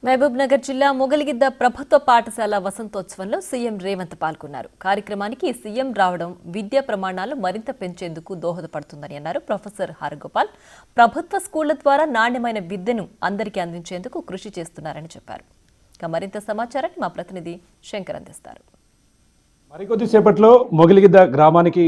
మహబూబ్ నగర్ జిల్లా మొగలిగిద్ద ప్రభుత్వ పాఠశాల వసంతోత్సవంలో సీఎం రేవంత్ పాల్గొన్నారు. కార్యక్రమానికి సీఎం రావడం విద్యా ప్రమాణాలు మరింత పెంచేందుకు దోహదపడుతుందని అన్నారు ప్రొఫెసర్ హరగోపాల్. ప్రభుత్వ స్కూళ్ల ద్వారా నాణ్యమైన విద్యను అందరికీ అందించేందుకు కృషి చేస్తున్నారని చెప్పారు. ఇక మరింత సమాచారాన్ని మా ప్రతినిధి శంకర్ అందిస్తారు. మరికొద్దిసేపట్లో మొగలిగిద్ద గ్రామానికి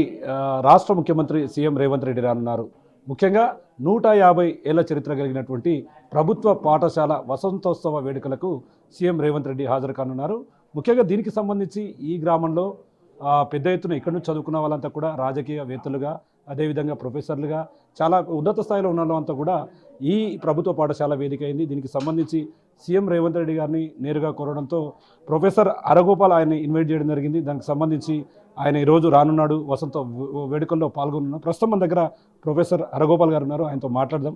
రాష్ట్ర ముఖ్యమంత్రి సీఎం రేవంత్ రెడ్డి రానున్నారు. ముఖ్యంగా 150 ఏళ్ల చరిత్ర కలిగినటువంటి ప్రభుత్వ పాఠశాల వసంతోత్సవ వేడుకలకు సీఎం రేవంత్ రెడ్డి హాజరు కానున్నారు. ముఖ్యంగా దీనికి సంబంధించి ఈ గ్రామంలో పెద్ద ఎత్తున ఇక్కడి నుంచి చదువుకున్న వాళ్ళంతా కూడా రాజకీయవేత్తలుగా, అదేవిధంగా ప్రొఫెసర్లుగా, చాలా ఉన్నత స్థాయిలో ఉన్న వాళ్ళంతా కూడా ఈ ప్రభుత్వ పాఠశాల వేదిక అయింది. దీనికి సంబంధించి సీఎం రేవంత్ రెడ్డి గారిని నేరుగా కోరడంతో ప్రొఫెసర్ హరగోపాల్ ఆయన్ని ఇన్వైట్ చేయడం జరిగింది. దానికి సంబంధించి ఆయన ఈరోజు రానున్నాడు, వసంత వేడుకల్లో పాల్గొనున్నాడు. ప్రస్తుతం మన దగ్గర ప్రొఫెసర్ హరగోపాల్ గారు ఉన్నారు, ఆయనతో మాట్లాడదాం.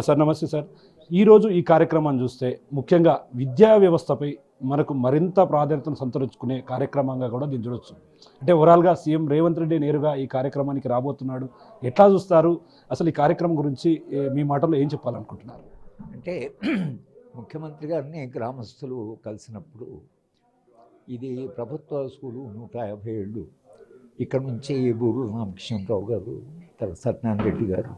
సార్ నమస్తే సార్. ఈరోజు ఈ కార్యక్రమాన్ని చూస్తే ముఖ్యంగా విద్యా వ్యవస్థపై మనకు మరింత ప్రాధాన్యతను సంతరించుకునే కార్యక్రమంగా కూడా దీన్ని చూడొచ్చు. అంటే ఓవరాల్గా సీఎం రేవంత్ రెడ్డి నేరుగా ఈ కార్యక్రమానికి రాబోతున్నాడు. ఎట్లా చూస్తారు? అసలు ఈ కార్యక్రమం గురించి మీ మాటల్లో ఏం చెప్పాలనుకుంటున్నారు? అంటే ముఖ్యమంత్రి గారిని గ్రామస్తులు కలిసినప్పుడు ఇది ప్రభుత్వ స్కూలు 150 ఏళ్ళు, ఇక్కడ నుంచి బూరు రామకృష్ణరావు గారు, తర్వాత సత్యనారాయణ రెడ్డి గారు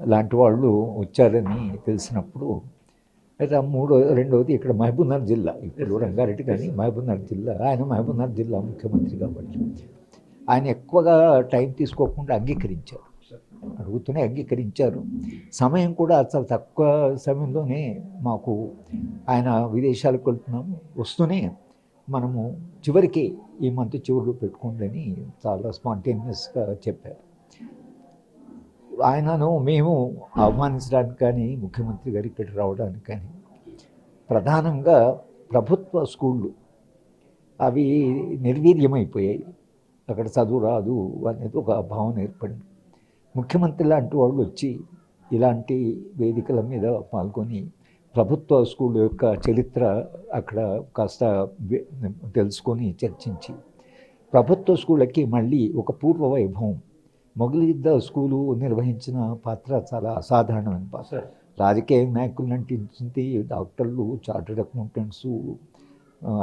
లాంటి వాళ్ళు వచ్చారని తెలిసినప్పుడు అయితే రెండవది ఇక్కడ మహబూబ్నగర్ జిల్లా, ఇప్పుడు రంగారెడ్డి కానీ మహబూబ్నగర్ జిల్లా, ఆయన మహబూబ్నగర్ జిల్లా ముఖ్యమంత్రి కాబట్టి ఆయన ఎక్కువగా టైం తీసుకోకుండా అంగీకరించారు, అడుగుతూనే అంగీకరించారు. సమయం కూడా చాలా తక్కువ సమయంలోనే మాకు ఆయన విదేశాలకు వెళ్తున్నాము, వస్తూనే మనము చివరికి ఈ మంత్ చివరిలో పెట్టుకోండి అని చాలా స్పాంటేనియస్గా చెప్పారు. ఆయనను మేము ఆహ్వానించడానికి కానీ ముఖ్యమంత్రి గారు ఇక్కడికి రావడానికి కానీ ప్రధానంగా ప్రభుత్వ స్కూళ్ళు అవి నిర్వీర్యమైపోయాయి, అక్కడ చదువు రాదు అనేది ఒక భావన ఏర్పడింది. ముఖ్యమంత్రి లాంటి వాళ్ళు వచ్చి ఇలాంటి వేదికల మీద పాల్గొని ప్రభుత్వ స్కూల్ యొక్క చరిత్ర అక్కడ కాస్త తెలుసుకొని చర్చించి ప్రభుత్వ స్కూళ్ళకి మళ్ళీ ఒక పూర్వ వైభవం, మొగలిగిద్ద స్కూలు నిర్వహించిన పాత్ర చాలా అసాధారణమైన పాత్ర. రాజకీయ నాయకులు నటించింది, డాక్టర్లు, చార్టెడ్ అకౌంటెంట్స్,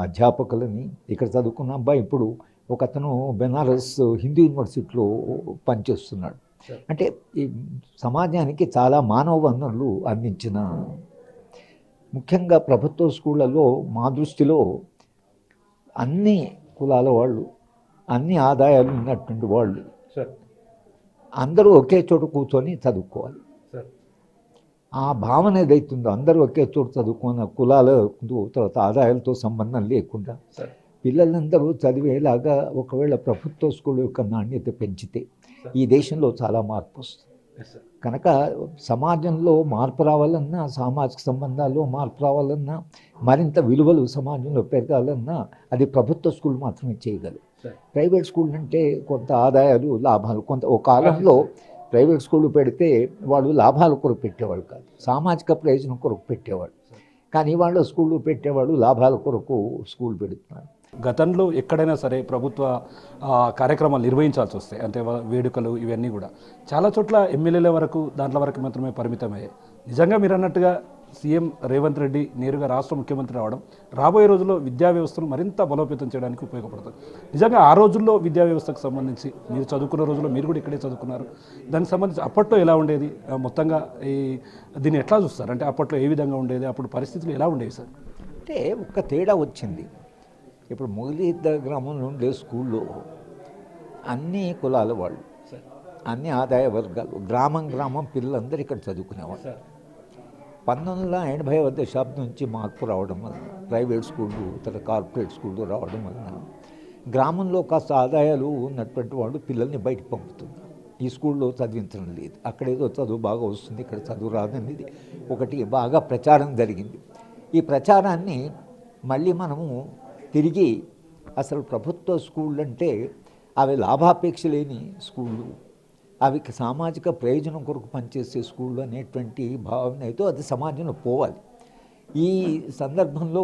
అధ్యాపకులని ఇక్కడ చదువుకున్న అబ్బాయి ఇప్పుడు ఒక అతను బెనారస్ హిందూ యూనివర్సిటీలో పనిచేస్తున్నాడు. అంటే ఈ సమాజానికి చాలా మానవ వనరులు అందించిన, ముఖ్యంగా ప్రభుత్వ స్కూళ్ళలో మా దృష్టిలో అన్ని కులాల వాళ్ళు, అన్ని ఆదాయాలు ఉన్నటువంటి వాళ్ళు అందరూ ఒకే చోట కూర్చొని చదువుకోవాలి. ఆ భావన ఏదైతుందో అందరూ ఒకే చోట చదువుకున్న, కులాలతో తర్వాత ఆదాయాలతో సంబంధం లేకుండా పిల్లలందరూ చదివేలాగా ఒకవేళ ప్రభుత్వ స్కూల్ యొక్క నాణ్యత పెంచితే ఈ దేశంలో చాలా మార్పు వస్తుంది. కనుక సమాజంలో మార్పు రావాలన్నా, సామాజిక సంబంధాల్లో మార్పు రావాలన్నా, మరింత విలువలు సమాజంలో పెరగాలన్నా అది ప్రభుత్వ స్కూల్ మాత్రమే చేయగలరు. ప్రైవేట్ స్కూల్ అంటే కొంత ఆదాయాలు, లాభాలు, కొంత ఒక కాలంలో ప్రైవేట్ స్కూళ్ళు పెడితే వాళ్ళు లాభాల కొరకు పెట్టేవాళ్ళు కాదు, సామాజిక ప్రయోజనం కొరకు పెట్టేవాళ్ళు. కానీ వాళ్ళ స్కూళ్ళు పెట్టేవాళ్ళు లాభాల కొరకు స్కూల్ పెడుతున్నారు. గతంలో ఎక్కడైనా సరే ప్రభుత్వ కార్యక్రమాలు నిర్వహించాల్సి వస్తాయి, అంటే వేడుకలు ఇవన్నీ కూడా చాలా చోట్ల ఎమ్మెల్యేల వరకు దాంట్లో వరకు మాత్రమే పరిమితమయ్యాయి. నిజంగా మీరు అన్నట్టుగా సీఎం రేవంత్ రెడ్డి నేరుగా రాష్ట్ర ముఖ్యమంత్రి రావడం రాబోయే రోజుల్లో విద్యా వ్యవస్థను మరింత బలోపేతం చేయడానికి ఉపయోగపడుతుంది. నిజంగా ఆ రోజుల్లో విద్యా వ్యవస్థకు సంబంధించి మీరు చదువుకున్న రోజుల్లో మీరు కూడా ఇక్కడే చదువుకున్నారు, దానికి సంబంధించి అప్పట్లో ఎలా ఉండేది, మొత్తంగా దీన్ని ఎట్లా చూస్తారు? అంటే అప్పట్లో ఏ విధంగా ఉండేది, అప్పుడు పరిస్థితులు ఎలా ఉండేవి సార్? అంటే ఒక తేడా వచ్చింది. ఇప్పుడు మొగలిగిద్ద గ్రామంలో ఉండే స్కూల్లో అన్ని కులాల వాళ్ళు, అన్ని ఆదాయ వర్గాలు, గ్రామం పిల్లలందరూ ఇక్కడ చదువుకునేవాళ్ళు. 1980 దశాబ్దం నుంచి మార్పు రావడం వలన ప్రైవేట్ స్కూళ్ళు, తర్వాత కార్పొరేట్ స్కూళ్ళు రావడం వలన గ్రామంలో కాస్త ఆదాయాలు ఉన్నటువంటి వాళ్ళు పిల్లల్ని బయటకు పంపుతున్నారు. ఈ స్కూల్లో చదివించడం లేదు, అక్కడేదో చదువు బాగా వస్తుంది, ఇక్కడ చదువు రాదనేది ఒకటి బాగా ప్రచారం జరిగింది. ఈ ప్రచారాన్ని మళ్ళీ మనము తిరిగి అసలు ప్రభుత్వ స్కూళ్ళు అంటే అవి లాభాపేక్ష లేని స్కూళ్ళు, అవి సామాజిక ప్రయోజనం కొరకు పనిచేసే స్కూళ్ళు అనేటువంటి భావన అయితే అది సమాజంలో పోవాలి. ఈ సందర్భంలో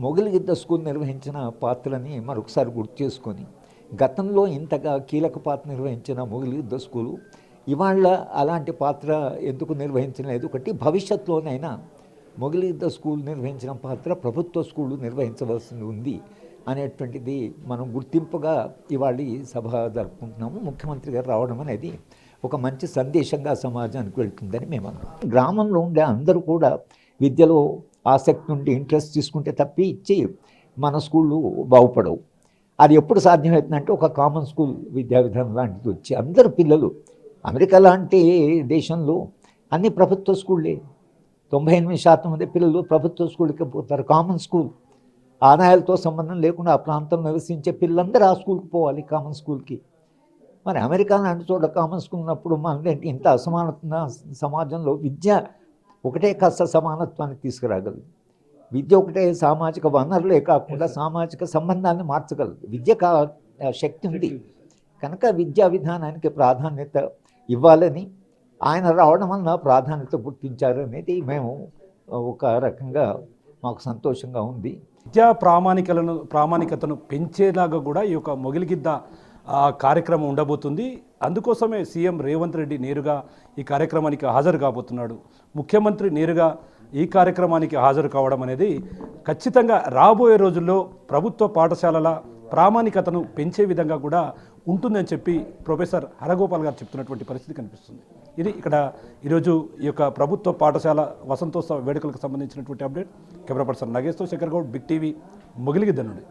మొగలిగిద్ద స్కూల్ నిర్వహించిన పాత్రని మరొకసారి గుర్తు చేసుకొని, గతంలో ఇంతగా కీలక పాత్ర నిర్వహించిన మొగలిగిద్ద స్కూలు ఇవాళ అలాంటి పాత్ర ఎందుకు నిర్వహించలేదు? ఒకటి, భవిష్యత్తులోనైనా మొగలిగిద్ద స్కూల్ నిర్వహించిన పాత్ర ప్రభుత్వ స్కూళ్ళు నిర్వహించవలసి ఉంది అనేటువంటిది మనం గుర్తింపుగా ఇవాళ ఈ సభ జరుపుకుంటున్నాము. ముఖ్యమంత్రి గారు రావడం అనేది ఒక మంచి సందేశంగా సమాజానికి వెళ్తుందని మేము అనుకుంటున్నాం. గ్రామంలో ఉండే అందరూ కూడా విద్యలో ఆసక్తి ఉండి ఇంట్రెస్ట్ తీసుకుంటే తప్పి ఇచ్చి మన స్కూళ్ళు బాగుపడవు. అది ఎప్పుడు సాధ్యమవుతుందంటే ఒక కామన్ స్కూల్ విద్యా విధానం లాంటిది వచ్చి అందరు పిల్లలు అమెరికా లాంటి దేశంలో అన్ని ప్రభుత్వ స్కూళ్ళే 98% మంది పిల్లలు ప్రభుత్వ స్కూల్కి పోతారు. కామన్ స్కూల్ ఆదాయాలతో సంబంధం లేకుండా ఆ ప్రాంతంలో నివసించే పిల్లలందరూ ఆ స్కూల్కి పోవాలి, కామన్ స్కూల్కి. మరి అమెరికా లాంటి చోట కామన్ స్కూల్ ఉన్నప్పుడు మన ఇంత అసమానత సమాజంలో విద్య ఒకటే కాస్త సమానత్వాన్ని తీసుకురాగలదు. విద్య ఒకటే సామాజిక వనరులే కాకుండా సామాజిక సంబంధాన్ని మార్చగలదు. విద్య శక్తి ఉంది కనుక విద్యా విధానానికి ప్రాధాన్యత ఇవ్వాలని ఆయన రావడం వలన ప్రాధాన్యత గుర్తించారు అనేది మేము ఒక రకంగా మాకు సంతోషంగా ఉంది. విద్యా ప్రామాణికతను పెంచేలాగా కూడా ఈ యొక్క మొగిలిగిద్ద కార్యక్రమం ఉండబోతుంది. అందుకోసమే సీఎం రేవంత్ రెడ్డి నేరుగా ఈ కార్యక్రమానికి హాజరు కాబోతున్నాడు. ముఖ్యమంత్రి నేరుగా ఈ కార్యక్రమానికి హాజరు కావడం అనేది ఖచ్చితంగా రాబోయే రోజుల్లో ప్రభుత్వ పాఠశాలల ప్రామాణికతను పెంచే విధంగా కూడా ఉంటుందని చెప్పి ప్రొఫెసర్ హరగోపాల్ గారు చెప్తున్నటువంటి పరిస్థితి కనిపిస్తుంది. ఇది ఇక్కడ ఈరోజు ఈ యొక్క ప్రభుత్వ పాఠశాల వసంతోత్సవ వేడుకలకు సంబంధించినటువంటి అప్డేట్. కెమెరా పర్సన్ నగేష్తో శేఖర్ గౌడ్, బిగ్ టీవీ, మొగిలిగిద్ద నుండి.